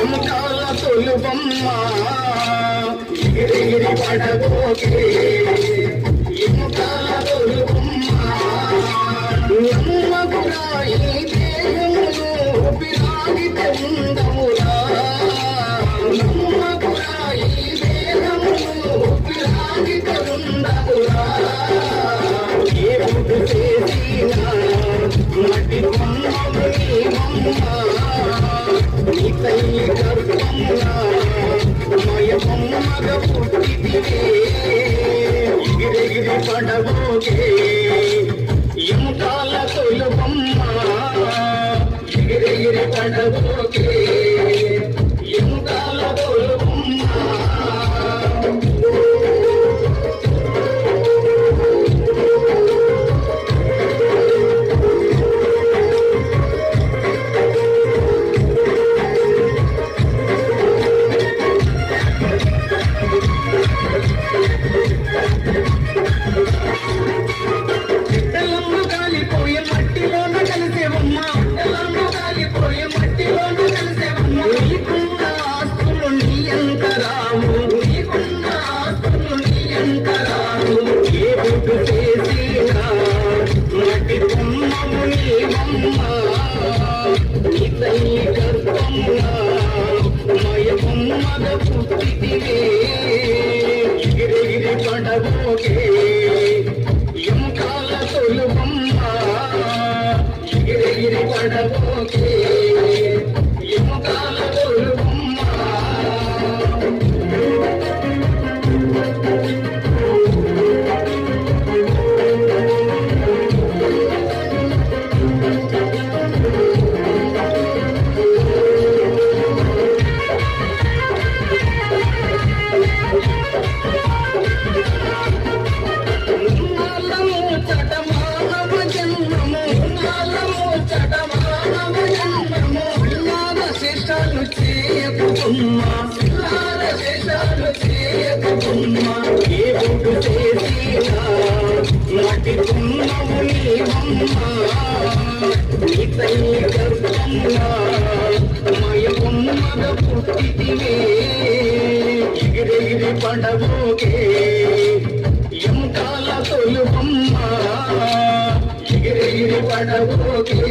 ఎముకాల తొలుబమ్మ ఎగిరెగిరి పడబోకే ఎముకాల తొలుబమ్మ ఎమ్మకురాయి దేహమును పిరాగితే ఉండవురా ఎమ్మకురాయి దేహమును పిరాగితే ఉండవురా ఏ బుద్ధు చేసినా మట్టి బొమ్మలు నీ తల్లి గర్భమున మయ బొమ్మగ పుట్టితివే ఎగిరెగిరి పడబోకే ఎముకాల తొలుబమ్మ ఎగిరెగిరి పడబోకే ఎముకాల తొలుబమ్మ ఎగిరెగిరి పడబోకే ఎముకాల తొలుబమ్మ ఎగిరెగిరి పడబోకే ఎముకాల తొలుబమ్మ ఏ బుద్ధు చేసినా మట్టి బొమ్మవు నీవమ్మ నీ తల్లి గర్భమున మయ బొమ్మగ పుట్టితివే ఎగిరెగిరి పడబోకే ఎముకాల తొలుబమ్మ ఎగిరెగిరి పడబోకే